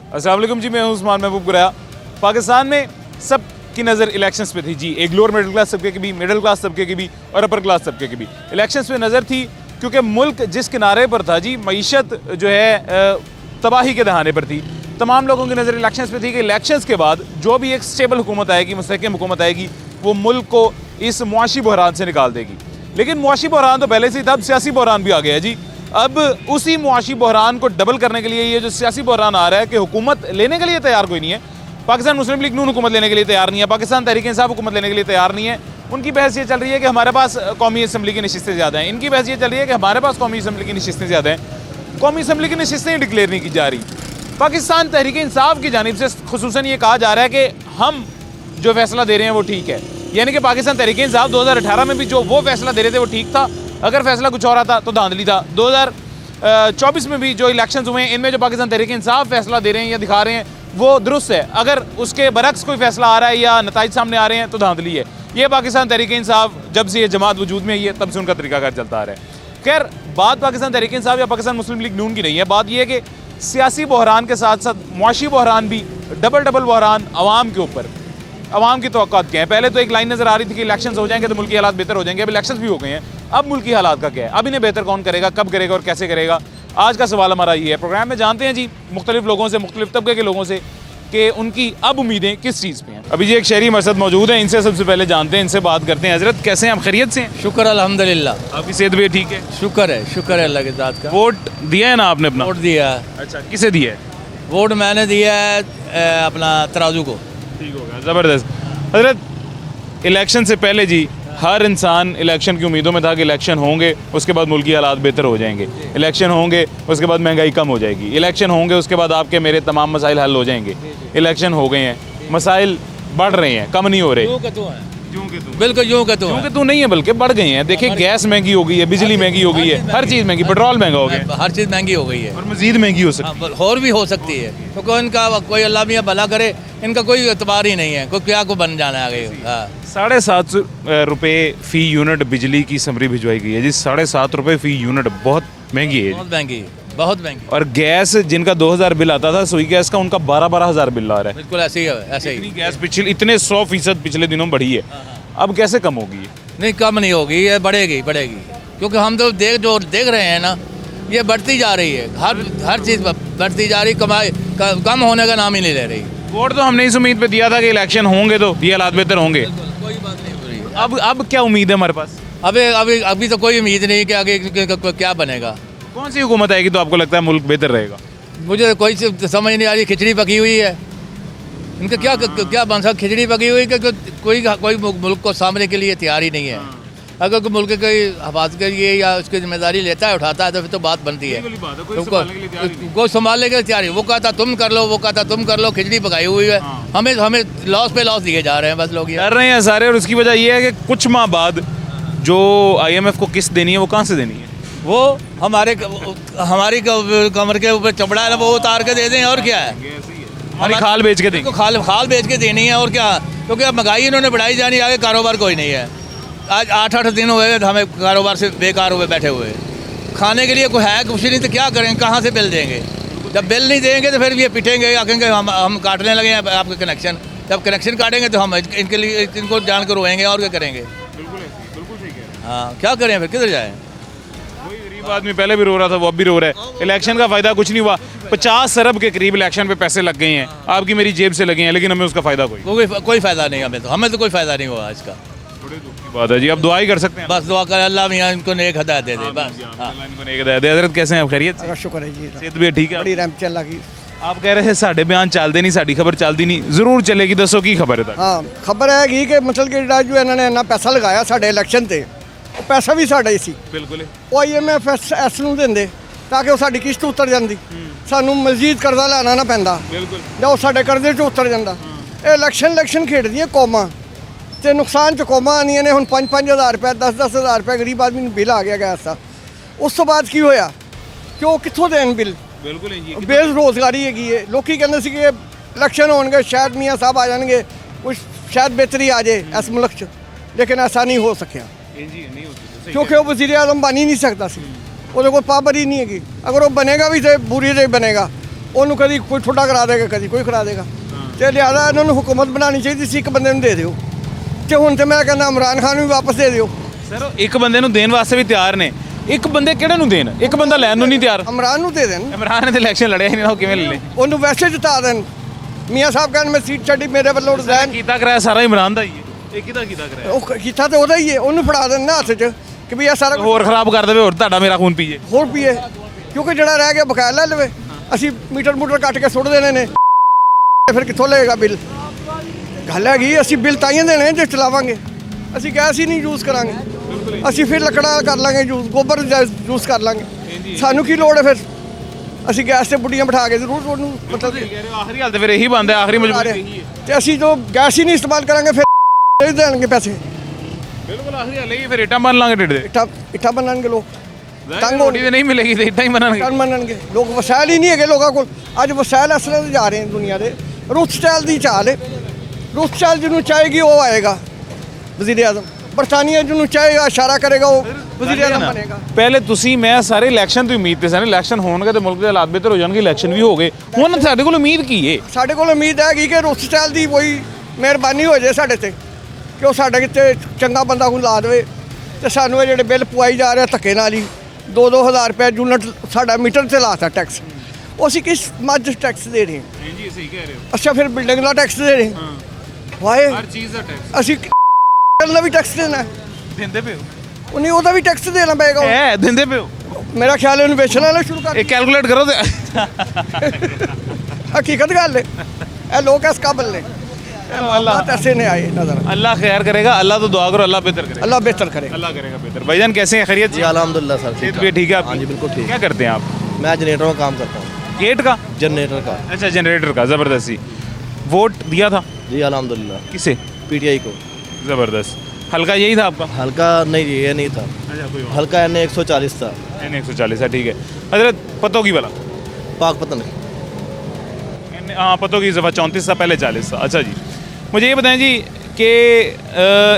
अस्सलाम वालेकुम जी, मैं हूं उस्मान महबूब गुराया। पाकिस्तान में सब की नज़र इलेक्शंस पे थी जी, एक लोअर मिडिल क्लास तबके की भी, मिडिल क्लास तबके की भी और अपर क्लास तबके की भी इलेक्शंस पे नज़र थी, क्योंकि मुल्क जिस किनारे पर था जी, मईशत जो है तबाही के दहाने पर थी। तमाम लोगों की नज़र इलेक्शंस पे थी कि इलेक्शंस के बाद जो भी एक स्टेबल हुकूमत आएगी, मुस्तहकम हुकूमत आएगी, वो मुल्क को इस मुआशी बहरान से निकाल देगी। लेकिन मुआशी बहरान तो पहले से ही था, अब सियासी बहरान भी आ गया जी। अब उसी मुआशी बहरान को डबल करने के लिए ये जो सियासी बहरान आ रहा है कि हुकूमत लेने के लिए तैयार कोई नहीं है। पाकिस्तान मुस्लिम लीग नून हुकूमत लेने के लिए तैयार नहीं है, पाकिस्तान तहरीक इंसाफ हुकूमत लेने के लिए तैयार नहीं है। उनकी बहस ये चल रही है कि हमारे पास कौमी असम्बली की नशिस्तें ज़्यादा हैं, इनकी बहस ये चल रही है कि हमारे पास कौमी असम्बली की नशिस्तें ज़्यादा हैं। कौमी असम्बली की नशिस्तें ही डिक्लेयर नहीं की जा रही। पाकिस्तान तहरीक इंसाफ की जानिब से खुसूसन ये कहा जा रहा है कि हम जो फैसला दे रहे हैं वो ठीक है, यानी कि पाकिस्तान तहरीक इंसाफ 2018 में भी जो वो फैसला दे रहे थे वो ठीक था। अगर फैसला कुछ और आता तो धांधली था। 2024 में भी जो इलेक्शंस हुए हैं, इनमें जो पाकिस्तान तहरीक इंसाफ फैसला दे रहे हैं या दिखा रहे हैं वो दुरुस्त है। अगर उसके बरक्स कोई फैसला आ रहा है या नताइज सामने आ रहे हैं तो धांधली है। ये पाकिस्तान तहरीक इंसाफ जब से ये जमात वजूद में आई है तब से उनका तरीकाकार चलता आ रहा है। खैर, बात पाकिस्तान तहरीक इंसाफ या पाकिस्तान मुस्लिम लीग नून की नहीं है, बात यह है कि सियासी बहरान के साथ साथ मुआशी बहरान भी, डबल बहरान अवाम के ऊपर। अवाम की तवक्कुआत क्या है? पहले तो एक लाइन नज़र आ रही थी कि इलेक्शंस हो जाएंगे तो मुल्की हालात बेहतर हो जाएंगे। अब इलेक्शंस भी हो गए हैं, अब मुल्की हालात का क्या है? अब इन्हें बेहतर कौन करेगा, कब करेगा और कैसे करेगा? आज का सवाल हमारा ये है। प्रोग्राम में जानते हैं जी मुख्तलिफ लोगों से, मुख्तलिफ तबके के लोगों से कि उनकी अब उम्मीदें किस चीज़ पे हैं। अभी जी एक शहरी मरसद मौजूद है, इनसे सबसे पहले जानते हैं, इनसे बात करते हैं। हजरत, कैसे हैं आप? खैरियत से हैं? शुक्र अल्हम्दुलिल्लाह। आपकी सेहत भी ठीक है? शुक्र है अल्लाह के ज़ात का। वोट दिया है ना आपने अपना? वोट दिया है। अच्छा, किसे दिया है? वोट मैंने दिया है अपना तराजू को। ठीक हो गया, ज़बरदस्त। हजरत, इलेक्शन से पहले जी हर इंसान इलेक्शन की उम्मीदों में था कि इलेक्शन होंगे उसके बाद मुल्की हालात बेहतर हो जाएंगे, इलेक्शन होंगे उसके बाद महंगाई कम हो जाएगी, इलेक्शन होंगे उसके बाद आपके मेरे तमाम मसाइल हल हो जाएंगे। इलेक्शन हो गए हैं, मसाइल बढ़ रहे हैं, कम नहीं हो रहे। बिल्कुल यूँ का तू नहीं है, बल्कि बढ़ गए हैं। देखिए, गैस महंगी हो गई है, बिजली महंगी हो गई है, हर चीज़ महंगी, पेट्रोल महंगा हो गया, हर चीज़ महंगी हो गई है और मजीद महंगी हो सकती है। और भी हो सकती है, क्योंकि इनका कोई अल्लाह मियाँ भला करे, इनका कोई एतबार ही नहीं है, कोई क्या को बन जाना आगे। 750 रुपये फ़ी यूनिट बिजली की समरी भिजवाई गई है जी। 750 रुपये फ़ी यूनिट बहुत महंगी है, बहुत महंगी, बहुत महंगी। और गैस जिनका 2000 बिल आता था सुई गैस का, उनका 12-12 हज़ार बिल आ रहा है। बिल्कुल ऐसे ही है, ऐसे ही। गैस पिछले इतने 100% पिछले दिनों बढ़ी है, अब कैसे कम होगी? नहीं, कम नहीं होगी, ये बढ़ेगी, क्योंकि हम तो देख रहे हैं ना, ये बढ़ती जा रही है, हर चीज़ बढ़ती जा रही, कमाई कम होने का नाम ही नहीं ले रही। वोट तो हमने इस उम्मीद पे दिया था कि इलेक्शन होंगे तो ये हालात बेहतर होंगे। कोई बात नहीं हो रही। अब क्या उम्मीद है हमारे पास? अभी तो कोई उम्मीद नहीं कि आगे क्या बनेगा। कौन सी हुकूमत आएगी तो आपको लगता है मुल्क बेहतर रहेगा? मुझे कोई समझ नहीं आ रही। खिचड़ी पकी हुई है, इनका क्या बन सकता? खिचड़ी पकी हुई कि कोई मुल्क को सामने के लिए तैयार ही नहीं है। अगर कोई मुल्क की हिफाजत के लिए या उसकी जिम्मेदारी लेता है, उठाता है, तो फिर तो बात बनती है। कोई संभालने के लिए तैयार है। वो कहता तुम कर लो, वो कहता तुम कर लो, खिचड़ी पकाई हुई है। हमें लॉस पे लॉस दिए जा रहे हैं, बस लोग डर रहे हैं सारे। और उसकी वजह यह है कि कुछ माह बाद जो IMF को किस्त देनी है वो कहाँ से देनी है? वो हमारी कमर के ऊपर चपड़ा है ना, वो उतार के दे दें, और क्या है? हमारी खाल बेच के देंगे। खाल बेच के देनी है, और क्या? क्योंकि अब महंगाई इन्होंने बढ़ाई जानी, आगे कारोबार कोई नहीं है। आज 8 दिन हुए हमें कारोबार से बेकार हुए बैठे हुए। खाने के लिए कोई है कुछ नहीं, तो क्या करेंगे? कहाँ से बिल देंगे? जब बिल नहीं देंगे तो फिर ये पिटेंगे, आखेंगे हम काटने लगे हैं आपके कनेक्शन। जब कनेक्शन काटेंगे तो हम इनके लिए इनको जान कर रोएंगे, और क्या करेंगे? बिल्कुल ठीक है। हाँ, क्या करें फिर? किधर जाएँ? वही गरीब आदमी पहले भी रो रहा था, वो अब भी रो रहा है। इलेक्शन का फ़ायदा कुछ नहीं हुआ। 50 अरब के करीब इलेक्शन पे पैसे लग गए हैं, आपकी मेरी जेब से लगे हैं, लेकिन हमें उसका फ़ायदा कोई फ़ायदा नहीं। हमें तो कोई फ़ायदा नहीं हुआ आज का। बड़े दुख की बात है जी। अब दुआ ही कर सकते हैं, बस दुआ कर अल्लाह मियाँ इनको नेक हदायत दे दे, बस। इनको नेक हिदायत दे। हज़रत, कैसे हैं आप? खैरियत से? शुक्र है जी, सेहत भी ठीक है? बड़ी रहमत अल्लाह की। आप कह रहे थे साढ़े बयान चलते नहीं, साड़ी खबर चलती नहीं, जरूर चलेगी। दसो की खबर है? हाँ, खबर है कि मतलब कि जो इन्होंने इन्ना पैसा लगाया साढ़े इलेक्शन से, वो पैसा भी साढ़ा ही सी। बिल्कुल। वो IMF एस ਨੂੰ ਦਿੰਦੇ ਤਾਂ ਕਿ ਉਹ ਸਾਡੀ ਕਿਸ਼ਤ ਉਤਰ ਜਾਂਦੀ, ਸਾਨੂੰ ਮਜ਼ੀਦ ਕਰਜ਼ਾ ਲੈਣਾ ਨਾ ਪੈਂਦਾ। ਬਿਲਕੁਲ। ਜਾਂ ਉਹ ਸਾਡੇ ਕਰਜ਼ੇ 'ਚ ਉਤਰ ਜਾਂਦਾ। ਇਹ ਇਲੈਕਸ਼ਨ ਖੇਡਦੀਆਂ ਕੌਮਾਂ ਤੇ ਨੁਕਸਾਨ 'ਚ ਕੌਮਾਂ ਆਉਂਦੀਆਂ ਨੇ। ਹੁਣ 5-5 ਹਜ਼ਾਰ ਰੁਪਏ, 10-10 ਹਜ਼ਾਰ ਰੁਪਏ ਗਰੀਬ ਆਦਮੀ ਨੂੰ ਬਿੱਲ ਆ ਗਿਆ ਗੈਸ ਦਾ। ਉਸ ਤੋਂ ਬਾਅਦ ਕੀ ਹੋਇਆ ਕਿ ਉਹ ਕਿੱਥੋਂ ਦੇਣ ਬਿੱਲ? ਬਿਲਕੁਲ ਜੀ। ਬੇਰੁਜ਼ਗਾਰੀ ਹੈਗੀ ਹੈ। ਲੋਕੀ ਕਹਿੰਦੇ ਸੀ ਕਿ ਇਲੈਕਸ਼ਨ ਹੋਣਗੇ, ਸ਼ਾਇਦ ਮੀਆਂ ਸਾਹਿਬ ਆ ਜਾਣਗੇ, ਕੁਛ ਸ਼ਾਇਦ ਬਿਹਤਰੀ ਆ ਜਾਏ ਇਸ ਮੁਲਕ 'ਚ, ਲੇਕਿਨ ਐਸਾ ਨਹੀਂ ਹੋ ਸਕਿਆ। क्योंकि वो वज़ीर-ए-आज़म बन ही नहीं सकता सी, वो कोई पाबंदी नहीं हैगी। अगर वो बनेगा भी तो बुरी से बनेगा। ਉਹਨੂੰ ਕਦੀ ਕੋਈ ਠੁੱਡਾ ਕਰਾ ਦੇਗਾ, ਕਦੀ ਕੋਈ ਕਰਾ ਦੇਗਾ। ਤੇ ਲਿਆਦਾ ਇਹਨਾਂ ਨੂੰ ਹੁਕੂਮਤ ਬਣਾਉਣੀ ਚਾਹੀਦੀ ਸੀ, ਇੱਕ ਬੰਦੇ ਨੂੰ ਦੇ ਦਿਓ। ਤੇ ਹੁਣ ਤੇ ਮੈਂ ਕਹਿੰਦਾ ਇਮਰਾਨ ਖਾਨ ਨੂੰ ਵੀ ਵਾਪਸ ਦੇ ਦਿਓ। ਸਰ ਇੱਕ ਬੰਦੇ ਨੂੰ ਦੇਣ ਵਾਸਤੇ ਵੀ ਤਿਆਰ ਨੇ, ਇੱਕ ਬੰਦੇ ਕਿਹੜੇ ਨੂੰ ਦੇਣ? ਇੱਕ ਬੰਦਾ ਲੈਣ ਨੂੰ ਨਹੀਂ ਤਿਆਰ। ਇਮਰਾਨ ਨੂੰ ਦੇ ਦੇਣ, ਇਮਰਾਨ ਨੇ ਤਾਂ ਇਲੈਕਸ਼ਨ ਲੜਿਆ ਹੀ ਨਹੀਂ ਨਾ, ਉਹ ਕਿਵੇਂ ਲੈ ਲੇ? ਉਹਨੂੰ ਵੈਸੇ ਜਿਤਾ ਦੇਣ। ਮੀਆਂ ਸਾਹਿਬ ਕਹਿਣ ਮੈਂ ਸੀਟ ਛੱਡੀ, ਮੇਰੇ ਵੱਲੋਂ ਰਿਜ਼ਾਈਨ। ਕੀਤਾ ਕਰਾਇਆ ਸਾਰਾ ਇਮਰਾਨ ਦਾ ਹੀ ਹੈ, ਇਹ ਕਿਹਦਾ ਕੀਤਾ ਕਰਾਇਆ? ਉਹ ਕੀਤਾ ਤੇ ਉਹਦਾ ਹੀ ਹੈ, ਉਹਨੂੰ ਫੜਾ ਦੇਣ ਨਾ ਹੱਥ 'ਚ ਕਿ ਵੀ ਇਹ ਸਾਰਾ ਕੁਛ ਹੋਰ ਖਰਾਬ ਕਰ ਦੇਵੇ, ਹੋਰ ਤੁਹਾਡਾ ਮੇਰਾ ਖੂਨ ਪੀਏ। ਹੋਰ ਪੀਏ, ਕਿਉਂਕਿ ਜਿਹੜਾ ਰਹਿ ਗਿਆ ਬਕਾਇਆ ਲੈ ਲਵੇ। ਅਸੀਂ ਮੀਟਰ ਮੂਟਰ ਕੱਟ ਕੇ ਸੁੱਟ ਦੇਣੇ ਨੇ, ਫਿਰ ਕਿੱਥੋਂ ਲਏਗਾ ਬਿੱਲ? ਗੱਲ ਹੈਗੀ ਅਸੀਂ ਬਿੱਲ ਤਾਂ ਹੀ ਦੇਣੇ ਜੇ ਚਲਾਵਾਂਗੇ। ਅਸੀਂ ਗੈਸ ਹੀ ਨਹੀਂ ਯੂਜ਼ ਕਰਾਂਗੇ, ਅਸੀਂ ਫਿਰ ਲੱਕੜਾਂ ਕਰ ਲਾਂਗੇ ਯੂਜ਼, ਗੋਬਰ ਯੂਜ਼ ਕਰ ਲਾਂਗੇ। ਸਾਨੂੰ ਕੀ ਲੋੜ ਹੈ ਫਿਰ? ਅਸੀਂ ਗੈਸ ਤੇ ਬੁੱਢੀਆਂ ਬਿਠਾ ਕੇ ਜ਼ਰੂਰ ਉਹਨੂੰ ਮਤਲਬ ਆਖਰੀ ਹਾਲ ਤੇ ਫਿਰ ਇਹੀ ਬੰਦ ਹੈ, ਆਖਰੀ ਮਜਬੂਰੀ ਇਹੀ ਹੈ। ਤੇ ਅਸੀਂ ਜੋ ਗੈਸ ਹੀ ਨਹੀਂ ਇਸਤੇਮਾਲ ਕਰਾਂਗੇ ਫਿਰ ਨਹੀਂ ਦੇਣਗੇ ਪੈਸੇ। ਬਿਲਕੁਲ ਆਖਰੀ ਹਾਲ ਇਹ, ਫਿਰ ਇੱਟਾਂ ਬਣ ਲਾਂਗੇ ਢਿੱਡ ਦੇ। ਇੱਟਾਂ ਬਣਨਗੇ ਲੋਕ, ਤੰਗ ਹੋਣੀ ਤੇ ਨਹੀਂ ਮਿਲੇਗੀ ਤੇ ਇੱਟਾਂ ਹੀ ਬਣਨਗੇ। ਟਨ ਮੰਨਣਗੇ ਲੋਕ। ਵਸਾਇਲ ਹੀ ਨਹੀਂ ਹੈਗੇ ਲੋਕਾਂ ਕੋਲ। ਅੱਜ ਵਸਾਇਲ ਇਸ ਤਰ੍ਹਾਂ ਦੇ ਜਾ ਰਹੇ ਨੇ ਦੁਨੀਆ ਦੇ। ਰੁੱਥਸਟਾਈਲ ਦੀ ਚਾਲ ਹੈ, ਰੁੱਥਸਟਾਈਲ ਜਿਹਨੂੰ ਚਾਹੇਗੀ ਉਹ ਆਏਗਾ ਵਜ਼ੀਰ ਆਜ਼ਮ। ਬਰਤਾਨੀਆ ਜਿਹਨੂੰ ਚਾਹੇਗਾ ਇਸ਼ਾਰਾ ਕਰੇਗਾ ਉਹ ਵਜ਼ੀਰ ਆਜ਼ਮ ਬਣੇਗਾ। ਪਹਿਲੇ ਤੁਸੀਂ ਮੈਂ ਸਾਰੇ ਇਲੈਕਸ਼ਨ ਤੋਂ ਉਮੀਦ ਤੇ ਸਨ, ਇਲੈਕਸ਼ਨ ਹੋਣਗੇ ਤੇ ਮੁਲਕ ਦੇ ਹਾਲਾਤ ਬਿਹਤਰ ਹੋ ਜਾਣਗੇ। ਇਲੈਕਸ਼ਨ ਵੀ ਹੋ ਗਏ, ਹੁਣ ਸਾਡੇ ਕੋਲ ਉਮੀਦ ਕੀ ਹੈ? ਸਾਡੇ ਕੋਲ ਉਮੀਦ ਹੈਗੀ ਕਿ ਰੁੱਥਸਟਾਈਲ ਦੀ ਕੋਈ ਮਿਹਰਬਾਨੀ ਹੋ ਜਾਏ ਸਾਡੇ ਤੇ, ਕਿ ਉਹ ਸਾਡੇ ਕਿਤੇ ਚੰਗਾ ਬੰਦਾ ਕੋਈ ਲਾ ਦੇਵੇ ਤੇ ਸਾਨੂੰ ਇਹ ਜਿਹੜੇ ਬਿੱਲ ਪਵਾਈ ਜਾ ਰਹੇ ਧੱਕੇ ਨਾਲ ਹੀ 2-2 ਹਜ਼ਾਰ ਰੁਪਏ ਯੂਨਿਟ ਸਾਡਾ ਮੀਟਰ ਤੇ ਲਾਤਾ ਟੈਕਸ। ਉਹ ਅਸੀਂ ਕਿਸ ਮੱਝ ਟੈਕਸ ਦੇ ਰਹੇ ਹਾਂ? ਜੀ ਸਹੀ ਕਹਿ ਰਹੇ ਹੋ। ਅੱਛਾ ਫਿਰ ਬਿਲਡਿੰਗ ਦਾ ਟੈਕਸ ਦੇ ਰਹੇ ਹਾਂ। ਵਾਏ ਹਰ ਚੀਜ਼ ਦਾ ਟੈਕਸ ਅਸੀਂ ਦਾ ਵੀ ਟੈਕਸ ਦੇਣਾ, ਦਿੰਦੇ ਪਿਓ ਉਹਨੇ ਉਹਦਾ ਵੀ ਟੈਕਸ ਦੇਣਾ ਪਏਗਾ। ਹੈ ਦਿੰਦੇ ਪਿਓ। ਮੇਰਾ ਖਿਆਲ ਇਹਨੂੰ ਵੇਚਣ ਵਾਲਾ ਸ਼ੁਰੂ ਕਰ। ਇਹ ਕੈਲਕੂਲੇਟ ਕਰੋ ਤੇ ਹਕੀਕਤ ਗੱਲ ਹੈ, ਇਹ ਲੋਕ ਇਸ ਕਾਬਲ ਨੇ। बात ऐसे नहीं आई नजर। अल्लाह खैर करेगा, अल्लाह तो दुआ करो अल्लाह बेहतर करेगा। अल्लाह बेहतर करे, अल्लाह करेगा बेहतर। भाईजान कैसे हैं, खैरियत? जी अल्हम्दुलिल्लाह सर सेहत भी ठीक है आपकी? हाँ जी बिल्कुल ठीक। क्या करते हैं आप? मैं जनरेटर में काम करता हूँ। गेट का? जनरेटर का। अच्छा जनरेटर का, ज़बरदस्ती। वोट दिया था? जी अल्हम्दुलिल्लाह। किसे? पीटीआई को। ज़बरदस्त। हल्का यही था आपका? हल्का नहीं जी, ये नहीं था। अच्छा कोई हल्का एन 140 था। एन 140 है, ठीक है। हजरत पतों की वाला? पाक पता नहीं। हाँ पतों की दफ़ा 34 था, पहले 40 था। अच्छा जी, मुझे ये बताएं जी कि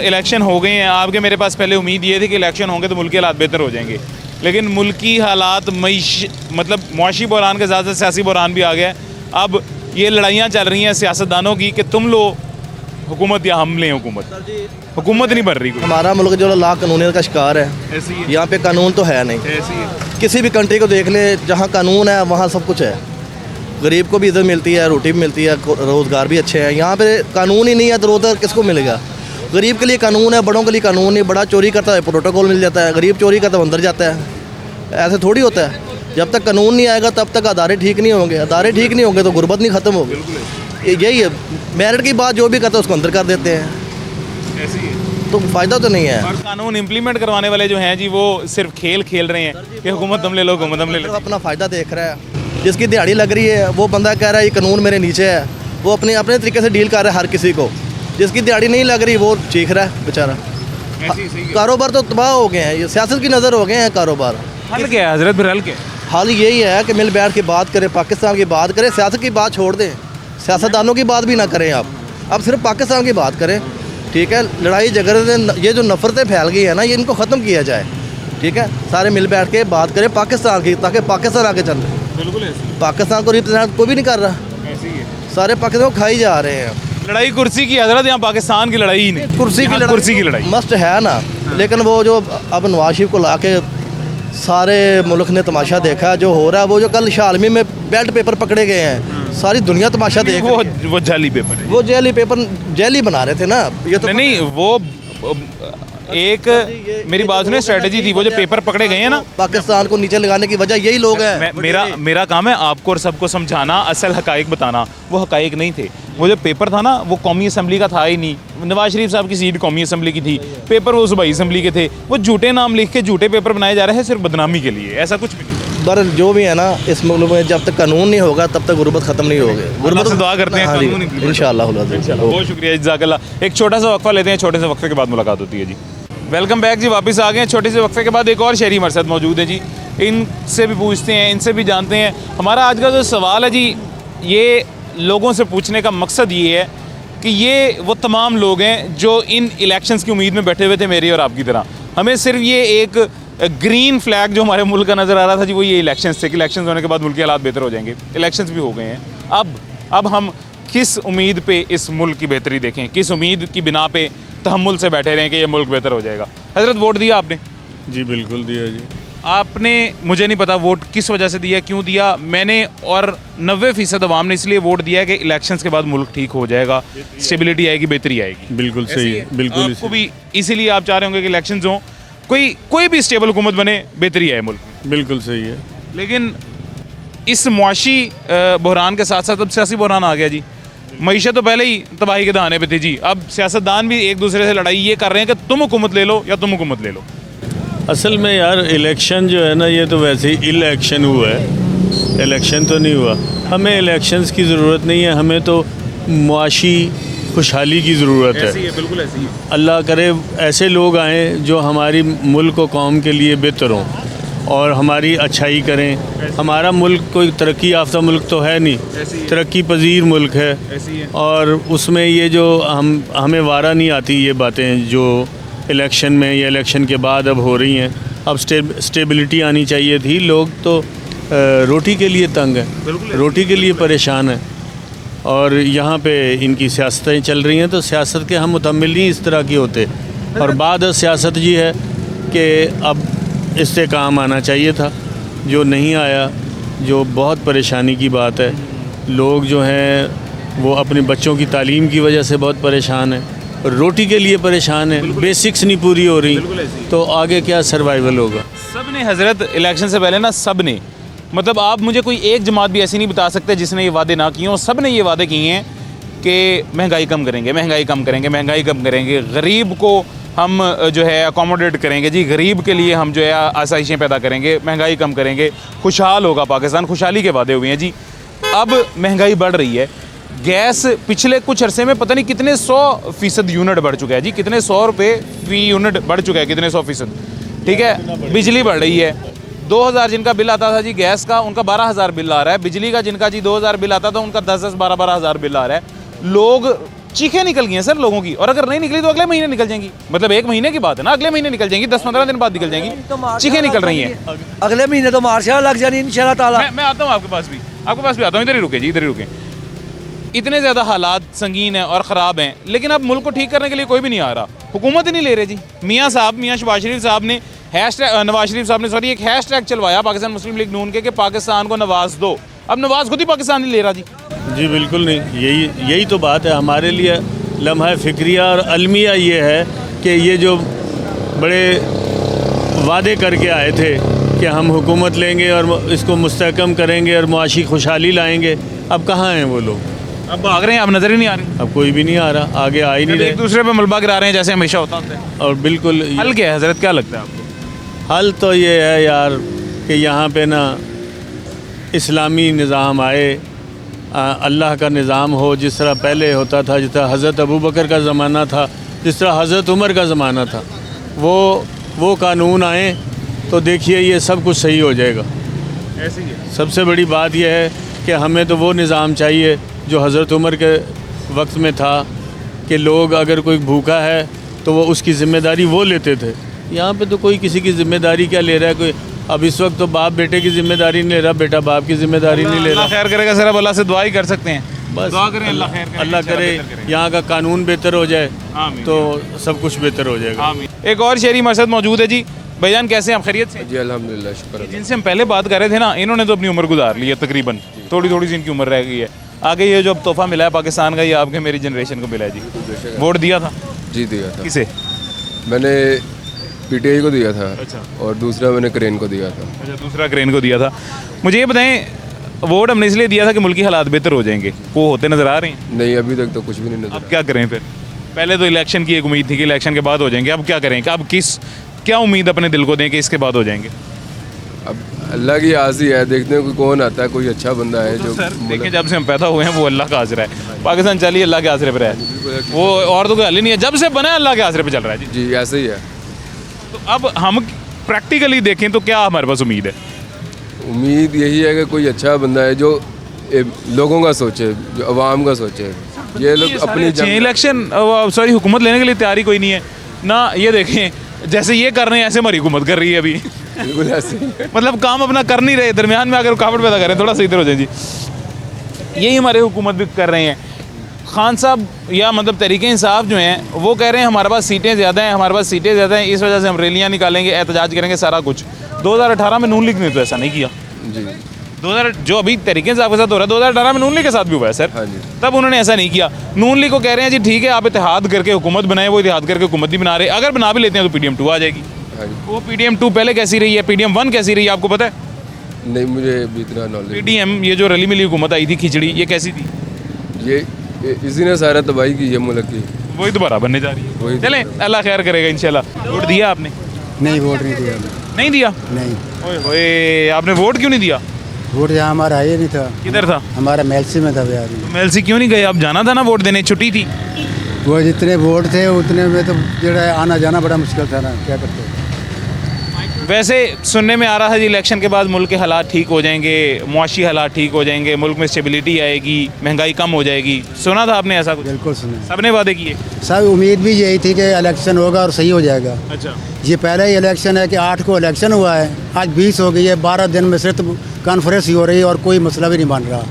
इलेक्शन हो गए हैं आपके, मेरे पास पहले उम्मीद ये थी कि इलेक्शन होंगे तो मुल्क के हालात बेहतर हो जाएंगे, लेकिन मुल्की हालात मतलब मुआशी बहरान के साथ साथ सियासी बहरान भी आ गया है। अब ये लड़ाइयाँ चल रही हैं सियासतदानों की कि तुम लो हुकूमत या हम लें हुकूमत। हुकूमत नहीं बन रही कोई। हमारा मुल्क जो लाख कानूनियत का शिकार है, ऐसी है, यहाँ पे कानून तो है नहीं। ऐसी है। किसी भी कंट्री को देख ले, जहाँ कानून है वहाँ सब कुछ है। गरीब को भी इज्जत मिलती है, रोटी भी मिलती है, रोज़गार भी अच्छे हैं। यहाँ पे कानून ही नहीं है तो रोज़गार किसको मिलेगा? गरीब के लिए कानून है, बड़ों के लिए कानून नहीं। बड़ा चोरी करता है प्रोटोकॉल मिल जाता है, गरीब चोरी करता है अंदर जाता है। ऐसे थोड़ी होता है। जब तक कानून नहीं आएगा तब तक अदारे ठीक नहीं होंगे, अदारे ठीक नहीं होंगे तो गुर्बत नहीं ख़त्म होगी। यही है, मेरिट की बात जो भी करता है उसको अंदर कर देते हैं, ऐसी है। तो फ़ायदा तो नहीं है। और कानून इम्प्लीमेंट करवाने वाले जो हैं जी वो सिर्फ खेल खेल रहे हैं कि हुकूमत हम ले लो, हुकूमत हम ले लो। अपना फ़ायदा देख रहा है। जिसकी दिहाड़ी लग रही है वो बंदा कह रहा है ये कानून मेरे नीचे है, वो अपने अपने तरीके से डील कर रहा है हर किसी को। जिसकी दिहाड़ी नहीं लग रही वो चीख रहा है बेचारा। कारोबार तो तबाह हो गए हैं, ये सियासत की नज़र हो गए हैं कारोबार। हल क्या है हजरत, फिर हल क्या है? हाल यही है कि मिल बैठ के बात करें, पाकिस्तान की बात करें, सियासत की बात छोड़ दें, सियासतदानों की बात भी ना करें आप। अब सिर्फ पाकिस्तान की बात करें, ठीक है? लड़ाई झगड़े ये जो नफ़रतें फैल गई है ना, ये इनको ख़त्म किया जाए, ठीक है? सारे मिल बैठ के बात करें पाकिस्तान की, ताकि पाकिस्तान आगे चल। बिल्कुल ऐसी पाकिस्तान को रिप्रेजेंट कोई भी नहीं कर रहा, ऐसी है। सारे पाकिस्तान को खाई जा रहे हैं। लड़ाई कुर्सी की हजरत, यहाँ पाकिस्तान की लड़ाई ही नहीं, कुर्सी की लड़ाई मस्ट है ना। लेकिन वो जो अब नवाज शरीफ को ला के सारे मुल्क ने तमाशा देखा जो हो रहा है, वो जो कल शालमी में बेल्ट पेपर पकड़े गए हैं, सारी दुनिया तमाशा देख रही है। वो जाली पेपर है, वो जेली पेपर जेली बना रहे थे ना, ये तो नहीं वो एक मेरी बात सुने स्ट्रेटजी थी। वो जो पेपर पकड़े गए हैं ना, पाकिस्तान को नीचे लगाने की वजह यही लोग हैं। मेरा काम है आपको और सबको समझाना, असल हकाइक बताना। वो हकाइक नहीं थे। वो जो पेपर था ना वो कौमी असम्बली का था ही नहीं। नवाज शरीफ साहब की सीट कौमी असम्बली की थी, पेपर वो सूबाई असम्बली के थे। वो झूठे नाम लिख के झूठे पेपर बनाए जा रहे हैं सिर्फ बदनामी के लिए, ऐसा कुछ भी नहीं। पर जो भी है ना इस मुल्क में जब तक कानून नहीं होगा तब तक गुर्बत खत्म नहीं होगी। गुर्बत से दुआ करते हैं हाँ कानून जी, इंशाअल्लाह। बहुत शुक्रिया, जज़ाकल्लाह। एक छोटा सा वक्फा लेते हैं, छोटे से वक्फे के बाद मुलाकात होती है जी। वेलकम बैक जी, वापस आ गए हैं। छोटे से वक्फे के बाद एक और शहरी हमारे साथ मौजूद है जी, इनसे भी पूछते हैं, इनसे भी जानते हैं। हमारा आज का जो सवाल है जी, ये लोगों से पूछने का मकसद ये है कि ये वो तमाम लोग हैं जो इन इलेक्शंस की उम्मीद में बैठे हुए थे, मेरी और आपकी तरह। हमें सिर्फ ये एक ग्रीन फ्लैग जो हमारे मुल्क का नज़र आ रहा था जी, वो ये इलेक्शंस थे कि इलेक्शंस होने के बाद मुल्क के हालात बेहतर हो जाएंगे। इलेक्शंस भी हो गए हैं। अब हम किस उम्मीद पे इस मुल्क की बेहतरी देखें, किस उम्मीद की बिना पे तहम्मुल से बैठे रहें कि ये मुल्क बेहतर हो जाएगा। हज़रत वोट दिया आपने? जी बिल्कुल दिया जी। आपने, मुझे नहीं पता वोट किस वजह से दिया, क्यों दिया, मैंने और 90% अवाम ने इसलिए वोट दिया है कि इलेक्शंस के बाद मुल्क ठीक हो जाएगा, स्टेबिलिटी आएगी, बेहतरी आएगी। बिल्कुल सही है, बिल्कुल आपको भी इसीलिए आप चाह रहे होंगे कि इलेक्शंस हों, कोई भी स्टेबल हुकूमत बने, बेहतरी आए मुल्क में। बिल्कुल सही है। लेकिन इस मुआशी बहरान के साथ साथ अब सियासी बहरान आ गया जी। मईशत तो पहले ही तबाही के दहाने पे थी जी, अब सियासतदान भी एक दूसरे से लड़ाई ये कर रहे हैं कि तुम हुकूमत ले लो या तुम हुकूमत ले लो। असल में यार इलेक्शन जो है ना, ये तो वैसे ही इलेक्शन हुआ है, इलेक्शन तो नहीं हुआ। हमें इलेक्शंस की ज़रूरत नहीं है, हमें तो मुआशी खुशहाली की ज़रूरत है। बिल्कुल ऐसी है। अल्लाह करे ऐसे लोग आएँ जो हमारी मुल्क और कौम के लिए बेहतर हों और हमारी अच्छाई करें। हमारा मुल्क कोई तरक्की याफ्ता मुल्क तो है नहीं, तरक्की पजीर मुल्क है, और उसमें ये जो हमें वारा नहीं आती ये बातें जो इलेक्शन में या इलेक्शन के बाद अब हो रही हैं। अब स्टेबिलिटी आनी चाहिए थी। लोग तो रोटी के लिए तंग हैं, रोटी के लिए परेशान हैं, और यहाँ पे इनकी सियासतें चल रही हैं। तो सियासत के हम मुतम्मिल नहीं इस तरह की होते। और बाद सियासत ये है कि अब इससे काम आना चाहिए था, जो नहीं आया, जो बहुत परेशानी की बात है। लोग जो हैं वो अपने बच्चों की तालीम की वजह से बहुत परेशान हैं, रोटी के लिए परेशान है, बेसिक्स नहीं पूरी हो रही, तो आगे क्या सर्वाइवल होगा। सब ने हज़रत इलेक्शन से पहले ना, सब ने, मतलब आप मुझे कोई एक जमात भी ऐसी नहीं बता सकते जिसने ये वादे ना किए हों। सब ने ये वादे किए हैं कि महंगाई कम करेंगे, महंगाई कम करेंगे, महंगाई कम करेंगे, गरीब को हम जो है अकोमोडेट करेंगे जी, गरीब के लिए हम जो है आसाइशें पैदा करेंगे, महंगाई कम करेंगे, खुशहाल होगा पाकिस्तान, खुशहाली के वादे हुए हैं जी। अब महंगाई बढ़ रही है। गैस पिछले कुछ अरसे में पता नहीं कितने 100% यूनिट बढ़ चुका है जी, कितने 100 रुपये फी यूनिट बढ़ चुका है, कितने 100%। ठीक है, बिजली बढ़ रही है। 2000 जिनका बिल आता था जी गैस का, उनका 12,000 बिल आ रहा है। बिजली का जिनका जी 2000 बिल आता था, उनका 10-10, 12-12 हज़ार बिल आ रहा है। लोग चीखें निकल गई हैं सर लोगों की, और अगर नहीं निकली तो अगले महीने निकल जाएंगी। मतलब एक महीने की बात है ना, अगले महीने निकल जाएंगी, 10-15 दिन बाद निकल जाएंगी। चीखें निकल रही हैं, अगले महीने तो मार्च लग जानी इंशाल्लाह ताला। मैं आता हूँ आपके पास भी आता हूँ। इधर ही रुके जी, इधर ही रुके। इतने ज़्यादा हालात संगीन हैं और ख़राब हैं, लेकिन अब मुल्क को ठीक करने के लिए कोई भी नहीं आ रहा, हुकूमत ही नहीं ले रहे जी। मियाँ शहबाज शरीफ साहब ने नवाज शरीफ साहब ने सॉरी एक हैशटैग चलवाया पाकिस्तान मुस्लिम लीग नून के कि पाकिस्तान को नवाज दो। अब नवाज खुद ही पाकिस्तान नहीं ले रहा जी। जी बिल्कुल नहीं, यही तो बात है। हमारे लिए लम्हा फ़िक्रिया और अलमिया ये है कि ये जो बड़े वादे करके आए थे कि हम हुकूमत लेंगे और इसको मुस्तहकम करेंगे और मुआशी खुशहाली लाएंगे, अब कहाँ हैं वो लोग? अब भाग रहे हैं, अब नज़र ही नहीं आ रहे। अब कोई भी नहीं आ रहा, आगे आ ही नहीं रहे, एक दूसरे पे मलबा गिरा रहे हैं जैसे हमेशा होता है। और बिल्कुल हल क्या है हज़रत, क्या लगता है आपको? हल तो ये है यार कि यहाँ पे ना इस्लामी निज़ाम आए, अल्लाह का निज़ाम हो, जिस तरह पहले होता था, जिस तरह हज़रत अबू बकर का ज़माना था, जिस तरह हज़रत उमर का ज़माना था, वो कानून आए तो देखिए ये सब कुछ सही हो जाएगा। ऐसे ही है। सबसे बड़ी बात यह है कि हमें तो वो निज़ाम चाहिए जो हज़रत उमर के वक्त में था कि लोग अगर कोई भूखा है तो वो उसकी ज़िम्मेदारी वो लेते थे। यहाँ पे तो कोई किसी की ज़िम्मेदारी क्या ले रहा है कोई। अब इस वक्त तो बाप बेटे की ज़िम्मेदारी नहीं ले रहा, बेटा बाप की ज़िम्मेदारी नहीं ले रहा। खैर करेगा सर, अब अल्लाह से दुआ ही कर सकते हैं, बस दुआ करें अल्लाह खैर करे, अल्लाह करे यहाँ का कानून बेहतर हो जाए तो सब कुछ बेहतर हो जाएगा। आमीन। एक और शहरी मकसद मौजूद है जी। भाईजान कैसे हैं आप, खैरियत से? जी अल्हम्दुलिल्लाह, शुक्र। जिनसे हम पहले बात कर रहे थे ना, इन्होंने तो अपनी उम्र गुजार ली है तकरीबन, थोड़ी थोड़ी सी इनकी उम्र रह गई है। आगे ये जो अब तोहफा मिला है पाकिस्तान का, ये आपके मेरी जनरेशन को मिला है जी। वोट दिया था? जी दिया था। किसे? मैंने पीटीआई को दिया था। अच्छा। और दूसरा मैंने क्रेन को दिया था। अच्छा, दूसरा क्रेन को दिया था। मुझे ये बताएं, वोट हमने इसलिए दिया था कि मुल्क की हालात बेहतर हो जाएंगे, वो होते नज़र आ रहे हैं? नहीं, अभी तक तो कुछ भी नहीं नजर। अब क्या करें फिर? पहले तो इलेक्शन की एक उम्मीद थी कि इलेक्शन के बाद हो जाएंगे, अब क्या करें? अब क्या उम्मीद अपने दिल को दें कि इसके बाद हो जाएंगे? अब अल्लाह की आज़ी है, देखते हैं कौन आता है, कोई अच्छा बंदा है जो। सर देखें, जब से हम पैदा हुए हैं वो अल्लाह का आसरा है। पाकिस्तान चलिए अल्लाह के आसरे पर है, वो और तो कोई हल ही नहीं है। जब से बना है अल्लाह के आसरे पर चल रहा है जी। जी ऐसे ही है। तो अब हम प्रैक्टिकली देखें तो क्या हमारे पास उम्मीद है? उम्मीद यही है कि कोई अच्छा बंदा है जो लोगों का सोचे, जो अवाम का सोचे। ये लोग अपनी इलेक्शन सॉरी हुकूमत लेने के लिए तैयारी कोई नहीं है ना। ये देखें जैसे ये कर रहे हैं ऐसे हमारी हुकूमत कर रही है अभी। बिल्कुल ऐसे ही है। मतलब काम अपना कर नहीं रहे, दरमियान में आकर रुकावट पैदा कर रहे हैं, थोड़ा सा इधर हो जाए जी। यही हमारे हुकूमत भी कर रहे हैं। खान साहब या मतलब तहरीक इंसाफ जो हैं वो कह रहे हैं हमारे पास सीटें ज़्यादा हैं, हमारे पास सीटें ज़्यादा हैं, इस वजह से हम रैलियाँ निकालेंगे, एहतजाज करेंगे, सारा कुछ। 2018 में नून लीग ने तो ऐसा नहीं किया। जी 2000 जो अभी तहरीक इंसाफ के साथ हो रहा है 2018 में नून लीग के साथ भी हुआ है सर। हाँ जी। तब उन्होंने ऐसा नहीं किया। नून लीग को कह रहे हैं जी ठीक है आप इत्तेहाद करके हुकूमत बनाए, वो इत्तेहाद करके हुकूमत नहीं बना रहे, अगर बना भी लेते हैं तो PDM 2 आ जाएगी। हाँ जी। वो PDM 2 पहले कैसी रही है, PDM 1 कैसी रही है आपको पता है? नहीं मुझे अभी इतना नॉलेज। PDM ये जो रली मिली हुकूमत आई थी खिचड़ी, ये कैसी थी? ये इसी ने सारा तबाही की है मुल्क की। वही दोबारा बनने जा रही है। वही। चलें अल्लाह खैर करेगा इंशाल्लाह। वोट दिया आपने? नहीं, वोट नहीं दिया। नहीं दिया? नहीं, ओए होए, आपने वोट क्यों नहीं दिया? वोट यहाँ हमारा है ही नहीं था। किधर था? हमारा मेलसी में था बिहार में। MLC क्यों नहीं गए? आप जाना था ना वोट देने, छुट्टी थी। वो जितने वोट थे उतने में तो जो है आना जाना बड़ा मुश्किल था ना, क्या करते। वैसे सुनने में आ रहा है जी इलेक्शन के बाद मुल्क के हालात ठीक हो जाएंगे, मुआशी हालात ठीक हो जाएंगे, मुल्क में स्टेबिलिटी आएगी, महंगाई कम हो जाएगी। सुना था आपने ऐसा कुछ? बिल्कुल सुने। सबने वादे किए। सब उम्मीद भी यही थी कि इलेक्शन होगा और सही हो जाएगा। अच्छा। ये पहला ही इलेक्शन है कि 8 को इलेक्शन हुआ है, आज 20 हो गई है, 12 दिन में सिर्फ कॉन्फ्रेंस ही हो रही है और कोई मसला भी नहीं बन रहा।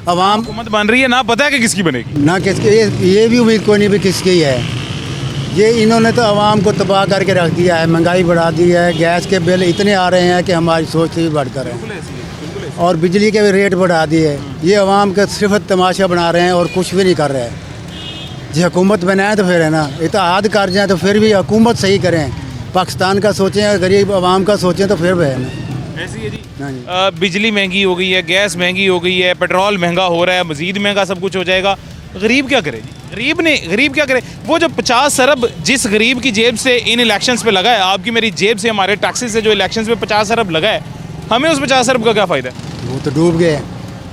अवाम हुकूमत बन रही है ना, पता है कि किसकी बनेगी? ना किसकी, ये भी उम्मीद कोई नहीं भी किसकी है। ये इन्होंने तो आवाम को तबाह करके रख दिया है, महंगाई बढ़ा दी है, गैस के बिल इतने आ रहे हैं कि हमारी सोच से भी बढ़कर है, और बिजली के भी रेट बढ़ा दिए। ये आवाम का सिर्फ तमाशा बना रहे हैं और कुछ भी नहीं कर रहे हैं। जी हुकूमत बनाए तो फिर है ना, इत्तेहाद कर जाए तो फिर भी हुकूमत सही करें, पाकिस्तान का सोचें, गरीब आवाम का सोचें तो फिर भी है ना। ऐसी है जी। हाँ जी। बिजली महंगी हो गई है, गैस महंगी हो गई है, पेट्रोल महंगा हो रहा है, मज़ीद महंगा सब कुछ हो जाएगा। गरीब क्या करे जी? गरीब क्या करे? वो जो 50 अरब जिस गरीब की जेब से इन इलेक्शंस पे लगा है, आपकी मेरी जेब से, हमारे टैक्सेस से जो इलेक्शंस पे 50 अरब लगा है, हमें उस 50 अरब का क्या फ़ायदा है? वो तो डूब गए,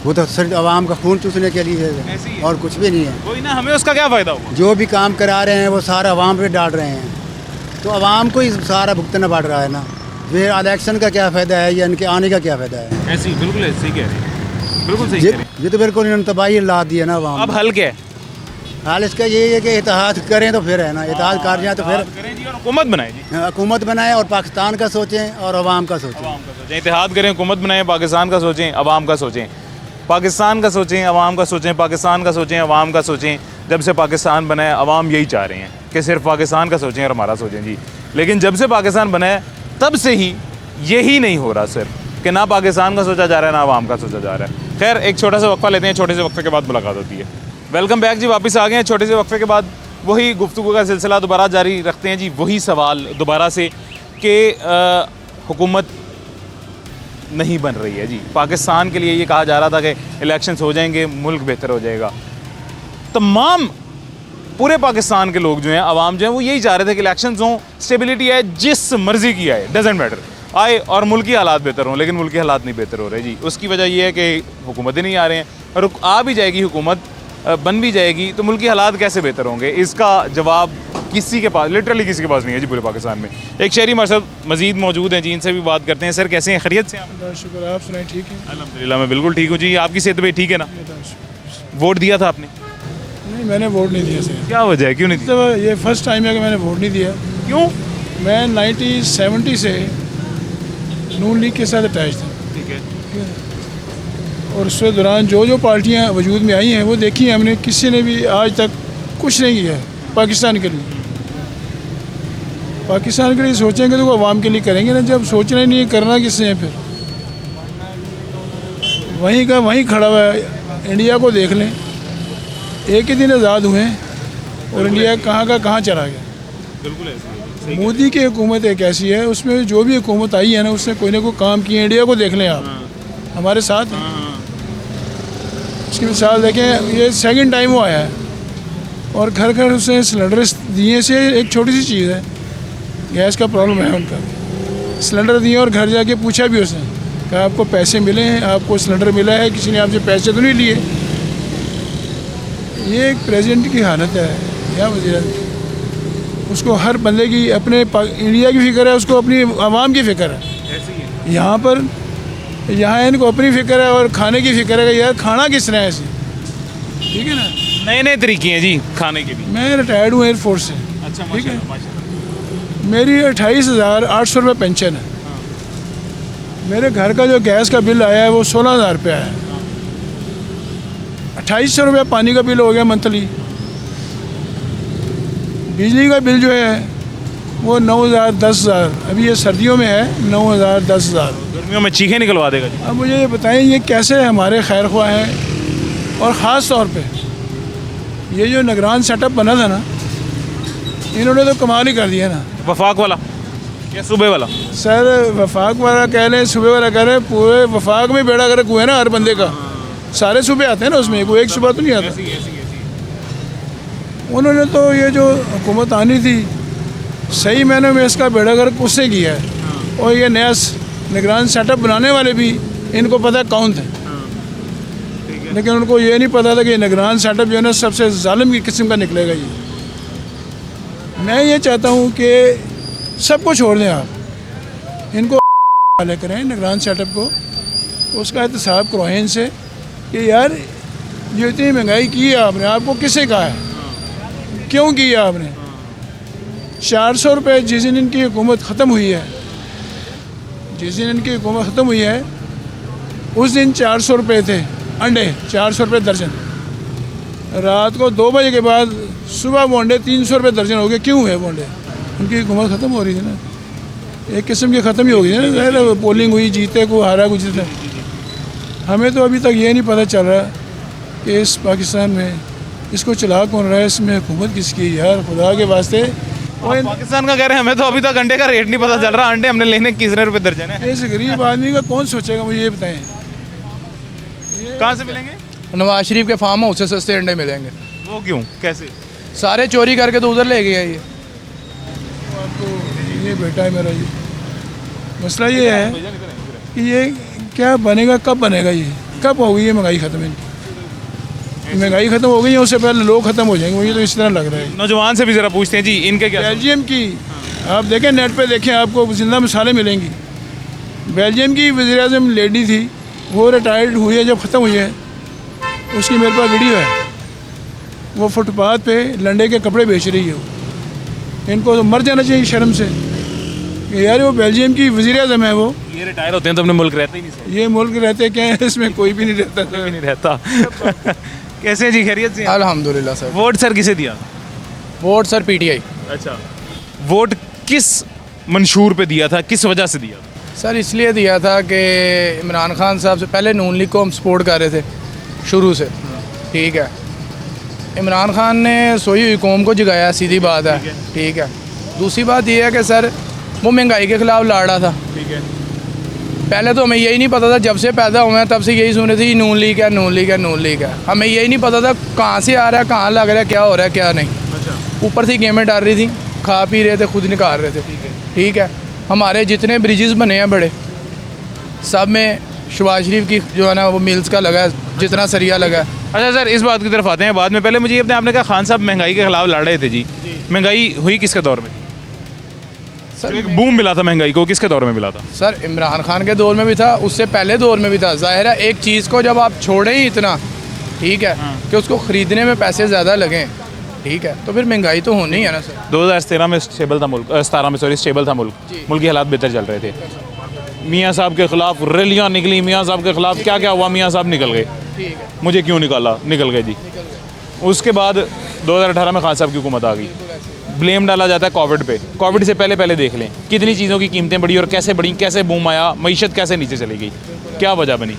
वो तो सिर्फ आवाम का खून चूसने के लिए ऐसे ही है है। और कुछ भी नहीं है। वही ना, हमें उसका क्या फ़ायदा हुआ? जो भी काम करा रहे हैं वो सारा आवाम पे डाल रहे हैं, तो आवाम को ही सारा भुगतना पड़ रहा है ना। फिर इलेक्शन का क्या फ़ायदा है या इनके आने का क्या फ़ायदा है? ऐसी बिल्कुल सही कह रहे हैं, बिल्कुल सही कह रहे हैं। ये तो बिल्कुल इन्होंने तबाही ला दी है ना आवाम। अब हल क्या है? हाल इसका यही है कि इत्तेहाद करें तो फिर है ना, इत्तेहाद कर जाए तो फिर करें जी और हुकूमत बनाए जी। हुकूमत बनाए और पाकिस्तान का सोचें और आवाम का सोचें। अवाम का सोचें, इत्तेहाद करें, हुकूमत बनाएं, पाकिस्तान का सोचें, अवाम का सोचें, पाकिस्तान का सोचें, अवाम का सोचें, पाकिस्तान का सोचें, अवाम का सोचें। जब से पाकिस्तान बना है अवाम यही चाह रहे हैं कि सिर्फ पाकिस्तान का सोचें और हमारा सोचें जी। लेकिन जब से पाकिस्तान बना है तब से ही यही नहीं हो रहा सिर्फ कि ना पाकिस्तान का सोचा जा रहा है ना अवाम का सोचा जा रहा है। खैर एक छोटा सा वक्फा लेते हैं, छोटे से वक्फे के बाद मुलाकात होती है। वेलकम बैक जी, वापस आ गए हैं छोटे से वक्फे के बाद। वही गुफ्तगू का सिलसिला दोबारा जारी रखते हैं जी। वही सवाल दोबारा से कि हुकूमत नहीं बन रही है जी। पाकिस्तान के लिए ये कहा जा रहा था कि इलेक्शंस हो जाएंगे, मुल्क बेहतर हो जाएगा। तमाम पूरे पाकिस्तान के लोग जो हैं, आवाम जो हैं, वो यही चाह रहे थे कि इलेक्शंस हों, स्टेबिलिटी आए, जिस मर्जी की आए, डजेंट मैटर, आए और मुल्की हालात बेहतर हों। लेकिन मुल्की हालात नहीं बेहतर हो रहे जी। उसकी वजह ये है कि हुकूमत ही नहीं आ रहे हैं, और आ भी जाएगी हुकूमत, बन भी जाएगी तो मुल्की हालात कैसे बेहतर होंगे? इसका जवाब किसी के पास, लिटरली किसी के पास नहीं है जी पूरे पाकिस्तान में। एक शहरी हमारे साथ मजीद मौजूद हैं जी, इनसे भी बात करते हैं। सर कैसे हैं, खैरियत से आप? शुक्र, आप सुनाए ठीक है? अल्हम्दुलिल्लाह मैं बिल्कुल ठीक हूँ जी। आपकी सेहत भी ठीक है ना? वोट दिया था आपने? नहीं, मैंने वोट नहीं दिया सर। क्या वजह है, क्यों नहीं दिया? तो ये फर्स्ट टाइम है कि मैंने वोट नहीं दिया। क्यों? मैं 1970 से नून लीग के साथ अटैच था, ठीक है। और उसके दौरान जो जो पार्टियां वजूद में आई हैं वो देखी हैं हमने, किसी ने भी आज तक कुछ नहीं किया है पाकिस्तान के लिए। पाकिस्तान के लिए सोचेंगे तो वो आवाम के लिए करेंगे ना, जब सोचना ही नहीं है करना किससे है? फिर वहीं का वहीं खड़ा हुआ है। इंडिया को देख लें, एक ही दिन आज़ाद हुए हैं और इंडिया कहाँ का कहाँ चला गया। बिल्कुल ऐसी है। मोदी की हुकूमत एक ऐसी है, उसमें जो भी हुकूमत आई है ना, उसने कोई ना कोई काम किए। इंडिया को देख लें आप, हमारे साथ हैं। इसकी मिसाल देखें, ये सेकंड टाइम वो आया है और घर घर उसने सिलेंडर दिए। से एक छोटी सी चीज़ है, गैस का प्रॉब्लम है उनका, सिलेंडर दिए और घर जाके पूछा भी उसने कि आपको पैसे मिले हैं, आपको सिलेंडर मिला है, किसी ने आपसे पैसे तो नहीं लिए। ये एक प्रेसिडेंट की हालत है या वज़ीर, उसको हर बंदे की अपने इंडिया की फ़िक्र है, उसको अपनी आवाम की फ़िक्र है। यहाँ पर यहाँ इनको अपनी फ़िक्र है और खाने की फ़िक्र है कि यार खाना किस तरह है ऐसे, ठीक है ना। नए नए तरीके हैं जी खाने के भी। मैं रिटायर्ड हूँ एयरफोर्स से, अच्छा, ठीक है। मेरी 28,800 रुपये पेंशन है। मेरे घर का जो गैस का बिल आया है वो 16,000 रुपया है। 2800 रुपया पानी का बिल हो गया मंथली। बिजली का बिल जो है वो 9,000 10,000, अभी ये सर्दियों में है 9,000 10,000। गर्मियों में चीखें निकलवा देगा जी। अब मुझे ये बताएं ये कैसे हमारे खैर ख्वाह हैं, और ख़ास तौर पे ये जो निगरान सेटअप बना था ना, इन्होंने तो कमाल ही कर दिया ना। वफाक वाला या सूबे वाला? सर वफाक वाला कह लें, सूबे वाला कह रहे हैं, पूरे वफाक में बेड़ा गर्क हुआ है ना हर बंदे का। सारे सूबे आते हैं ना उसमें, कोई एक सूबा तो नहीं आता। उन्होंने तो ये जो हुकूमत आनी थी सही मैंने में इसका बेड़ा गर्क उससे किया है। और ये नया निगरान सेटअप बनाने वाले भी इनको पता कौन थे, लेकिन उनको ये नहीं पता था कि निगरान सेटअप जो है ना सबसे जालिम की किस्म का निकलेगा। ये मैं ये चाहता हूँ कि सबको छोड़ दें आप, इनको वाले करें निगरान सेटअप को, उसका एहतसाब करवाएं इनसे कि यार जो इतनी महंगाई की है आपने, आपको किससे कहा है, क्यों की है आपने। 400 रुपये जिस दिन इनकी हुकूमत ख़त्म हुई है, जिस दिन इनकी हुकूमत ख़त्म हुई है उस दिन 400 रुपये थे अंडे, 400 रुपये दर्जन। रात को 2 बजे के बाद सुबह वो अंडे 300 रुपये दर्जन हो गए। क्यों हुए वो अंडे? उनकी हुकूमत ख़त्म हो रही थी ना, एक किस्म की ख़त्म ही हो गई ना। पोलिंग हुई, जीते को हारा को जीता। हमें तो अभी तक ये नहीं पता चल रहा कि इस पाकिस्तान में इसको चला कौन रहा है, इसमें हुकूमत किसकी है यार, खुदा के वास्ते। और पाकिस्तान का कह रहे हैं, हमें तो अभी तक अंडे का रेट नहीं पता चल रहा। अंडे हमने लेने कितने रुपए दर्जन है? इस गरीब आदमी का कौन सोचेगा, मुझे ये बताएं। कहाँ से मिलेंगे? नवाज शरीफ के फार्म हाउस से सस्ते अंडे मिलेंगे। वो क्यों, कैसे? सारे चोरी करके तो उधर ले गए ये। आपको ये बेटा है मेरा, ये मसला ये है कि ये क्या बनेगा, कब बनेगा, ये कब होगी ये महंगाई ख़त्म। इनकी महंगाई ख़त्म हो गई है, उससे पहले लोग ख़त्म हो जाएंगे, मुझे तो इस तरह लग रहा है। नौजवान से भी ज़रा पूछते हैं जी, इनके क्या? बेल्जियम की आप देखें, नेट पे देखें, आपको जिंदा मिसालें मिलेंगी। बेल्जियम की वज़ीर-ए-आज़म लेडी थी, वो रिटायर्ड हुई है, जब ख़त्म हुई है उसकी मेरे पास वीडियो है। वो फुटपाथ पे लंडे के कपड़े बेच रही है। इनको तो मर जाना चाहिए शर्म से कि यार वो बेल्जियम की वज़ीर-ए-आज़म है। वो ये रिटायर होते हैं तो अपने मुल्क रहते ही नहीं सर। ये मुल्क रहते क्या है, इसमें कोई भी नहीं रहता। कोई भी नहीं रहता। कैसे हैं जी, खैरियत से? अल्हम्दुलिल्लाह सर। वोट सर किसे दिया? Vote sir PTI। अच्छा, वोट किस मंशूर पे दिया था, किस वजह से दिया? सर इसलिए दिया था कि इमरान खान साहब से पहले नून लीग को हम सपोर्ट कर रहे थे शुरू से, ठीक है। इमरान खान ने सोई हुई कौम को जगाया, सीधी बात है, ठीक है। दूसरी बात यह है कि सर वो महंगाई के ख़िलाफ़ लड़ रहा था, ठीक है। पहले तो हमें यही नहीं पता था, जब से पैदा हुए हैं तब से यही सुन रहे थे नून लीग है, नून लीग है, नून लीग है। हमें यही नहीं पता था कहाँ से आ रहा है, कहाँ लग रहा है, क्या हो रहा है, क्या नहीं। अच्छा, ऊपर से गेमें डाल रही थी, खा पी रहे थे, खुद निकाल रहे थे, ठीक है। हमारे जितने ब्रिजेस बने हैं बड़े, सब में शहबाज शरीफ की जो है ना वो मिल्स का लगा है, जितना सरिया लगा है। अच्छा सर, इस बात की तरफ आते हैं बाद में। पहले मुझे ये बताएं, आपने कहा खान साहब महंगाई के खिलाफ लड़ रहे थे जी, महंगाई हुई किसके दौर में? सर एक बूम मिला था महंगाई को, किसके दौर में मिला था? सर इमरान खान के दौर में भी था, उससे पहले दौर में भी था। जाहिर है एक चीज़ को जब आप छोड़ें ही इतना, ठीक है, कि उसको ख़रीदने में पैसे ज़्यादा लगें, ठीक है, तो फिर महंगाई तो होनी ही है ना सर। 2013 में स्टेबल था मुल्क, 17 में सॉरी स्टेबल था मुल्क, मुल्क के हालात बेहतर चल रहे थे। मियाँ साहब के ख़िलाफ़ रैलियाँ निकली, मियाँ साहब के ख़िलाफ़ क्या क्या हुआ, मियाँ साहब निकल गए, ठीक है, मुझे क्यों निकाला, निकल गए जी। उसके बाद 2018 में खान साहब की हुकूमत आ गई। ब्लेम डाला जाता है कोविड पे। कोविड से पहले देख लें कितनी चीज़ों की कीमतें बढ़ी और कैसे बढ़ी, कैसे बूम आया, मईशत कैसे नीचे चली गई, क्या वजह बनी?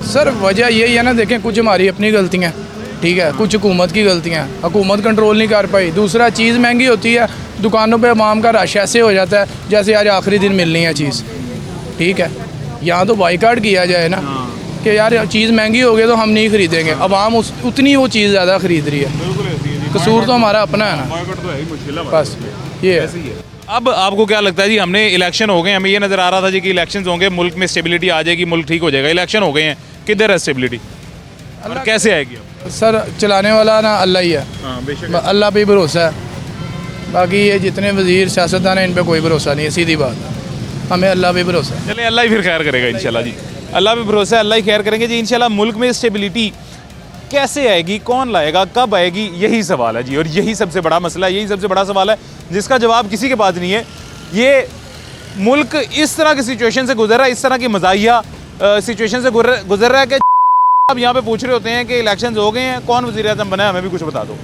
सर वजह यही है ना, देखें कुछ हमारी अपनी गलतियाँ, ठीक है, कुछ हुकूमत की गलतियाँ, हुकूमत कंट्रोल नहीं कर पाई। दूसरा चीज़ महंगी होती है, दुकानों पे अवाम का रश ऐसे हो जाता है जैसे आज आखिरी दिन मिलनी है चीज़, ठीक है। यहाँ तो बाइकाट किया जाए ना कि यार चीज़ महंगी हो गई तो हम नहीं ख़रीदेंगे, अवाम उतनी वो चीज़ ज़्यादा ख़रीद रही है। कसूर तो हमारा अपना है ना, बस ये है। अब आपको क्या लगता है जी, हमने इलेक्शन हो गए, हमें ये नज़र आ रहा था जी कि इलेक्शन होंगे, मुल्क में स्टेबिलिटी आ जाएगी, मुल्क ठीक हो जाएगा। इलेक्शन हो गए हैं, किधर है स्टेबिलिटी और कैसे आएगी? सर चलाने वाला ना अल्लाह ही है, अल्लाह पे ही भरोसा है। बाकी ये जितने वज़ीर सियासतदान हैं इन पे कोई भरोसा नहीं है, सीधी बात है, हमें अल्लाह पे भरोसा है। चले अल्लाह ही फिर खैर करेगा इंशाल्लाह जी, अल्लाह पे भरोसा है, अल्लाह ही खैर करेंगे जी इंशाल्लाह। मुल्क में स्टेबिलिटी कैसे आएगी, कौन लाएगा, कब आएगी, यही सवाल है जी। और यही सबसे बड़ा मसला है, यही सबसे बड़ा सवाल है जिसका जवाब किसी के पास नहीं है। ये मुल्क इस तरह की सिचुएशन से गुजर रहा है, इस तरह की मज़ाहिया सिचुएशन से गुजर रहा है कि अब यहाँ पे पूछ रहे होते हैं कि इलेक्शंस हो गए हैं, कौन वज़ीर आज़म बना है, हमें भी कुछ बता दो।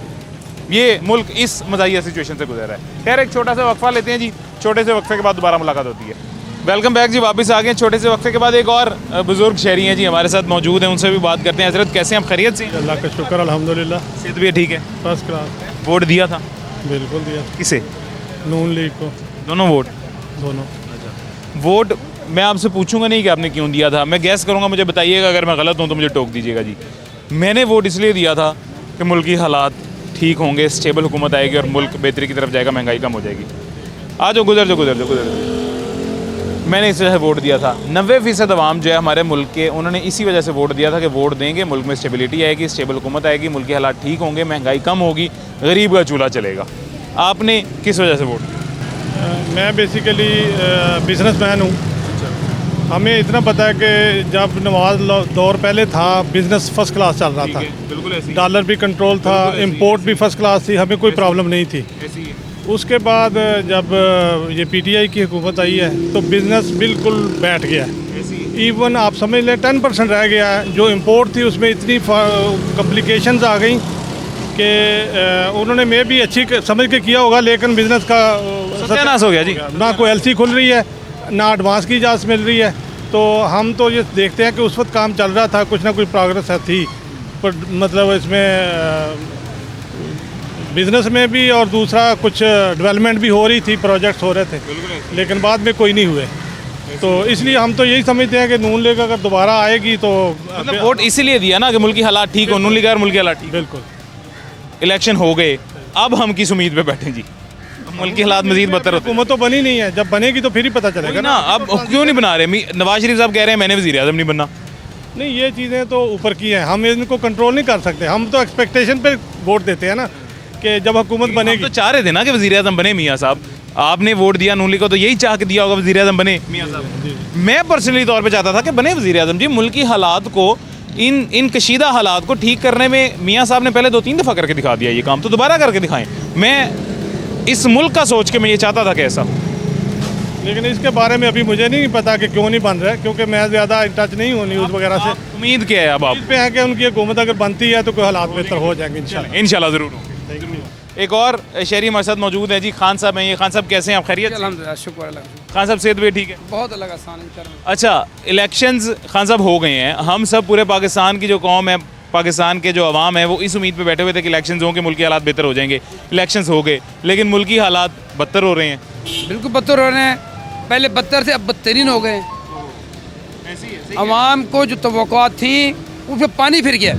ये मुल्क इस मज़ाहिया सिचुएशन से गुजर रहा है। खैर एक छोटा सा वक्फा लेते हैं जी, छोटे से वक्फे के बाद दोबारा मुलाकात होती है। वेलकम बैक जी, वापस आ गए छोटे से वक्फे के बाद। एक और बुजुर्ग शहरी हैं जी हमारे साथ मौजूद हैं, उनसे भी बात करते हैं। हजरत कैसे हैं आप, खैरियत से? अल्लाह का शुक्र अल्हम्दुलिल्लाह, सेहत भी ठीक है? First class. वोट दिया था? बिल्कुल दिया। किसे? नून लीग को। दोनों वोट? दोनों। वोट मैं आपसे पूछूंगा नहीं कि आपने क्यों दिया था, मैं गैस करूंगा, मुझे बताइएगा, अगर मैं गलत हूं तो मुझे टोक दीजिएगा जी। मैंने वोट इसलिए दिया था कि मुल्क की हालात ठीक होंगे, स्टेबल हुकूमत आएगी और मुल्क बेहतरी की तरफ जाएगा, महंगाई कम हो जाएगी। आ जाओ, गुजर जाओ, गुजर जाओ, गुजर जाओ। मैंने इस वजह से वोट दिया था। 90% अवाम जो है हमारे मुल्क के, उन्होंने इसी वजह से वोट दिया था कि वोट देंगे, मुल्क में स्टेबिलिटी आएगी, स्टेबल हुकूमत आएगी, मुल्क के हालात ठीक होंगे, महंगाई कम होगी, गरीब का चूल्हा चलेगा। आपने किस वजह से वोट दिया? मैं बेसिकली बिजनेसमैन हूँ। हमें इतना पता है कि जब नवाज दौर पहले था, बिज़नेस फर्स्ट क्लास चल रहा था, बिल्कुल ऐसी डॉलर भी कंट्रोल था, इंपोर्ट भी फर्स्ट क्लास थी, हमें कोई प्रॉब्लम नहीं थी। उसके बाद जब ये पीटीआई की हुकूमत आई है तो बिज़नेस बिल्कुल बैठ गया है। इवन आप समझ लें 10% रह गया है। जो इंपोर्ट थी उसमें इतनी कॉम्प्लिकेशंस आ गई कि उन्होंने मैं भी अच्छी समझ के किया होगा, लेकिन बिज़नेस का सत्यानाश हो गया जी। ना कोई एलसी खुल रही है, ना एडवांस की इजाज़त मिल रही है। तो हम तो ये देखते हैं कि उस वक्त काम चल रहा था, कुछ ना कुछ प्रोग्रेस थी, पर मतलब इसमें बिज़नेस में भी और दूसरा कुछ डेवलपमेंट भी हो रही थी, प्रोजेक्ट्स हो रहे थे, लेकिन बाद में कोई नहीं हुए। तो इसलिए हम तो यही समझते हैं कि नून लीग अगर दोबारा आएगी तो मतलब वोट इसीलिए दिया ना कि मुल्क की हालात ठीक हो, नून लीग और मुल्क की हालात ठीक। बिल्कुल। इलेक्शन हो गए, अब हम किस उम्मीद पे बैठे जी? मुल्क की हालात मजीद बदतर होते हैं। हुकूमत तो बनी नहीं है, जब बनेगी तो फिर ही पता चलेगा ना। अब क्यों नहीं बना रहे? नवाज शरीफ साहब कह रहे हैं मैंने वज़ीर आज़म नहीं बनना। नहीं, ये चीज़ें तो ऊपर की हैं, हम इनको कंट्रोल नहीं कर सकते। हम तो एक्सपेक्टेशन पे वोट देते हैं ना कि जब हुकूमत बनेगी। तो चाह रहे थे ना कि वज़ीर आज़म बने मियाँ साहब, आपने वोट दिया नून लीग को तो यही चाह के दिया होगा वज़ीर आज़म बने मियाँ साहब। मैं पर्सनली तौर पे चाहता था कि बने वज़ीर आज़म जी। मुल्क की हालात को, इन कशीदा हालात को ठीक करने में मियाँ साहब ने पहले 2-3 दफ़ा करके दिखा दिया ये काम, तो दोबारा करके दिखाएं। मैं इस मुल्क का सोच के मैं ये चाहता था कि ऐसा, लेकिन इसके बारे में अभी मुझे नहीं पता कि क्यों नहीं बन रहा है, क्योंकि मैं ज़्यादा इन टच नहीं हूँ न्यूज़ वगैरह से। उम्मीद क्या है अब आप पे है कि उनकी हुकूमत अगर बनती है तो कोई हालात बेहतर हो जाएंगे इंशाल्लाह। इंशाल्लाह ज़रूर। एक और शहरी हमारे साथ मौजूद है जी, खान साहब हैं। ये खान साहब कैसे हैं आप, खैरियत? अल्हम्दुलिल्लाह, शुक्र अल्लाह। खान साहब सेहत भी ठीक है? बहुत अलग आसान है। अच्छा, इलेक्शंस खान साहब हो गए हैं, हम सब पूरे पाकिस्तान की जो कौम है, पाकिस्तान के जो अवाम है, वो इस उम्मीद पे बैठे हुए थे कि इलेक्शंस हों कि मुल्क के हालात बेहतर हो जाएंगे। इलेक्शंस हो गए, लेकिन मुल्क की हालात बदतर हो रहे हैं। बिल्कुल बदतर हो रहे हैं, पहले बदतर थे, अब बदतरीन हो गए। अवाम को जो तवक्कुआत थी उस पर पानी फिर गया।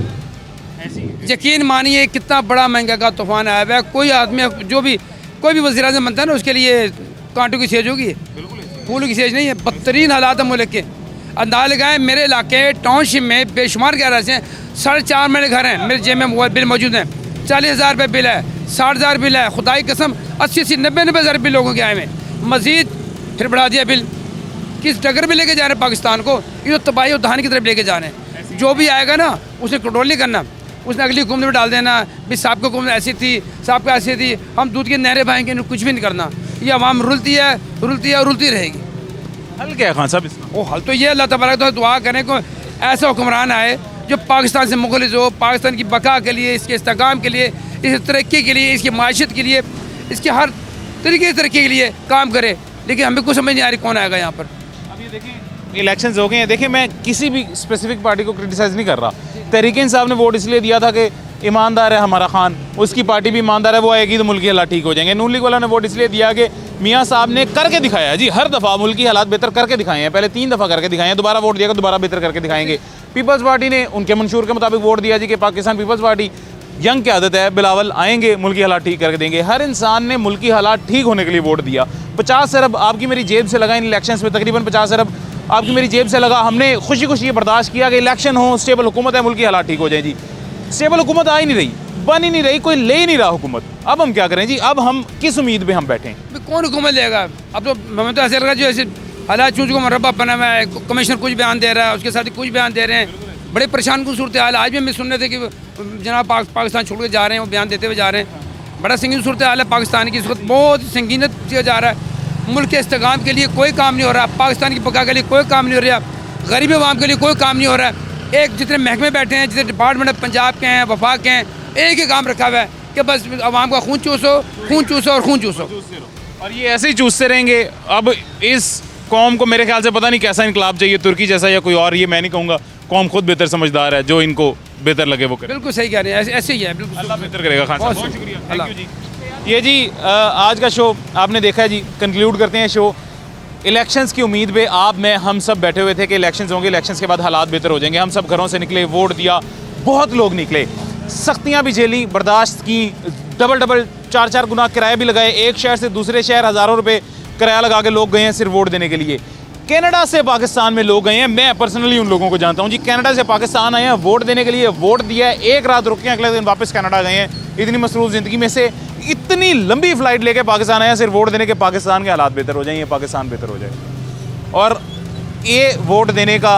यकीन मानिए कितना बड़ा महंगा का तूफान आया हुआ है। कोई आदमी जो भी कोई भी वज़ीर आज़म बनता है ना, उसके लिए कांटों की सेज होगी, फूलों की सेज नहीं है। बदतरीन हालात है मुल्क के। अंदाज़ लगाएं, मेरे इलाके टाउनशिप में बेशुमार गैर से 4.5 मेरे घर हैं, मेरे जेब में मोबाइल बिल मौजूद हैं। 40,000 रुपये बिल है, 60,000 बिल है, खुदाई कसम 80-80, 90-90 हज़ार बिल लोगों के आए में। मज़ीद फिर बढ़ा दिया बिल। किस डगर में लेके जा रहे हैं पाकिस्तान को? ये तो तबाही और दहानी की तरफ लेके जा रहे हैं। जो भी आएगा ना उसने कंट्रोल नहीं करना, उसने अगली हुकूमत में डाल देना भी साहब की हुकूमत ऐसी थी, साहब का ऐसी थी, हम दूध के नहरें बहाएंगे, कुछ भी नहीं करना। ये अवाम रुलती है, रुलती है और रुलती रहेगी। हल क्या है खान साहब इसका? वो हल तो ये अल्लाह तबारक तो दुआ करें को ऐसा हुक्मरान आए जो पाकिस्तान से मुखलिस हो, पाकिस्तान की बका के लिए, इसके इस्तेकाम के लिए, इसकी तरक्की के लिए, इसकी माशियत के लिए, इसके हर तरीके की तरक्की के लिए काम करे। लेकिन हमें कुछ समझ नहीं आ रही कौन आएगा यहाँ पर। अब ये देखिए इलेक्शंस हो गए हैं। देखिए, मैं किसी भी स्पेसिफिक पार्टी को क्रिटिसाइज़ नहीं कर रहा। तहरीक इंसाफ ने वोट इसलिए दिया था कि ईमानदार है हमारा खान, उसकी पार्टी भी ईमानदार है, वो आएगी तो मुल्क के हालात ठीक हो जाएंगे। नून लीग वाला ने वोट इसलिए दिया कि मियाँ साहब ने करके दिखाया जी, हर दफ़ा मुल्क की हालात बेहतर करके दिखाए हैं। पहले 3 दफ़ा करके दिखाए हैं, दोबारा वोट दिया कि दोबारा बेहतर करके दिखाएंगे। पीपल्स पार्टी ने उनके मंशूर के मुताबिक वोट दिया जी कि पाकिस्तान पीपल्स पार्टी यंग की आदत है, बिलावल आएंगे, मुल्क की हालात ठीक करके देंगे। हर इंसान ने मुल्क की हालात ठीक होने के लिए वोट दिया। 50 अरब आपकी मेरी जेब से लगा इन इलेक्शंस में, तकरीबन 50 अरब आपकी मेरी जेब से लगा। हमने खुशी खुशी ये बर्दाश्त किया कि इलेक्शन हो, स्टेबल हुकूमत है, मुल्क की हालात ठीक हो जाए जी। स्टेबल हुकूमत आ ही नहीं रही, बन ही नहीं रही, कोई ले ही नहीं रहा हुकूमत। अब हम क्या करें जी? अब हम किस उम्मीद पे हम बैठे? कौन हुकूमत लेगा? अब तो हमें तो ऐसे लग रहा है जो ऐसे हालात चूँच को मरबा बना हुआ है, कमिश्नर कुछ बयान दे रहा है, उसके साथ ही कुछ बयान दे रहे हैं। बड़े परेशान कुछ सूरत हाल। आज भी हमें सुन रहे थे कि जनाब पाकिस्तान छोड़ के जा रहे हैं, वो बयान देते हुए जा रहे हैं। बड़ा संगीन सूरत हाल है पाकिस्तान की, इस वक्त बहुत संगीनत किया जा रहा है। मुल्क के इस्तेकाम के लिए कोई काम नहीं हो रहा, पाकिस्तान की बका के लिए कोई काम नहीं हो रहा, गरीब अवाम के लिए कोई काम नहीं हो रहा है। एक जितने महकमे बैठे हैं, जितने डिपार्टमेंट पंजाब के हैं, वफाक के हैं, एक ही काम रखा हुआ है कि बस अवाम का खून चूसो और खून चूसो। और ये ऐसे ही चूसते रहेंगे। अब इस कौम को मेरे ख्याल से पता नहीं कैसा इनकलाब चाहिए, तुर्की जैसा या कोई और, ये मैं नहीं कहूँगा। कौम खुद बेहतर समझदार है, जो इनको बेहतर लगे वो करे। बिल्कुल सही कह रहे हैं, ऐसे ही है। बिल्कुल अल्लाह बेहतर करेगा। खान साहब बहुत शुक्रिया, अल्लाह। थैंक यू जी। ये जी आज का शो आपने देखा है जी, कंक्लूड करते हैं शो। इलेक्शंस की उम्मीद पे आप, मैं, हम सब बैठे हुए थे कि इलेक्शंस होंगे, इलेक्शंस के बाद हालात बेहतर हो जाएंगे। हम सब घरों से निकले, वोट दिया, बहुत लोग निकले, सख्तियाँ भी झेली, बर्दाश्त की, डबल 4 गुना किराया भी लगाए, एक शहर से दूसरे शहर हज़ारों रुपये किराया लगा के लोग गए हैं सिर्फ वोट देने के लिए। कनाडा से पाकिस्तान में लोग गए हैं, मैं पर्सनली उन लोगों को जानता हूँ जी। कनाडा से पाकिस्तान आए हैं, वोट देने के लिए, वोट दिया है, एक रात रुके, अगले दिन वापस कनाडा गए हैं। इतनी मसरूफ़ ज़िंदगी में से इतनी लंबी फ़्लाइट लेके पाकिस्तान आए हैं सिर्फ वोट देने के, पाकिस्तान के हालात बेहतर हो जाएंगे, पाकिस्तान बेहतर हो जाए। और ये वोट देने का,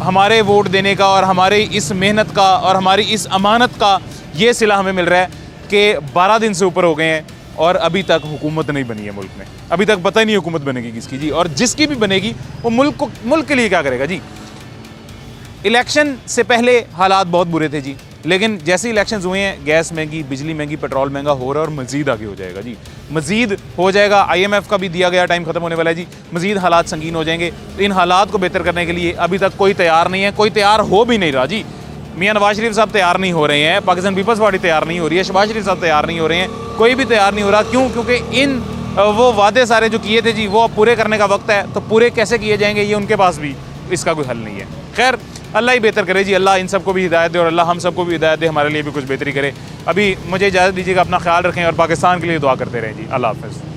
हमारे वोट देने का और हमारी इस मेहनत का और हमारी इस अमानत का ये सिला हमें मिल रहा है कि 12 दिन से ऊपर हो गए हैं और अभी तक हुकूमत नहीं बनी है मुल्क में। अभी तक पता ही नहीं हुकूमत बनेगी किसकी जी, और जिसकी भी बनेगी वो मुल्क के लिए क्या करेगा जी। इलेक्शन से पहले हालात बहुत बुरे थे जी, लेकिन जैसे इलेक्शंस हुए हैं, गैस महंगी, बिजली महंगी, पेट्रोल महंगा हो रहा है और मज़ीद आगे हो जाएगा जी, मज़ीद हो जाएगा। IMF का भी दिया गया टाइम ख़त्म होने वाला है जी, मज़ीद हालात संगीन हो जाएंगे। तो इन हालात को बेहतर करने के लिए अभी तक कोई तैयार नहीं है, कोई तैयार हो भी नहीं रहा जी। मियां नवाज शरीफ साहब तैयार नहीं हो रहे हैं, पाकिस्तान पीपल्स पार्टी तैयार नहीं हो रही है, शहबाज शरीफ साहब तैयार नहीं हो रहे हैं, कोई भी तैयार नहीं हो रहा। क्यों? क्योंकि इन वो वादे सारे जो किए थे जी, वो अब पूरे करने का वक्त है। तो पूरे कैसे किए जाएंगे, ये उनके पास भी इसका कोई हल नहीं है। खैर, अल्लाह ही बेहतर करे जी, अल्लाह इन सबको भी हिदायत दे और अल्लाह हम सबको भी हिदायत दे, हमारे लिए भी कुछ बेहतरी करे। अभी मुझे इजाज़त दीजिएगा, अपना ख्याल रखें और पाकिस्तान के लिए दुआ करते रहें जी। अल्लाह हाफ़िज़।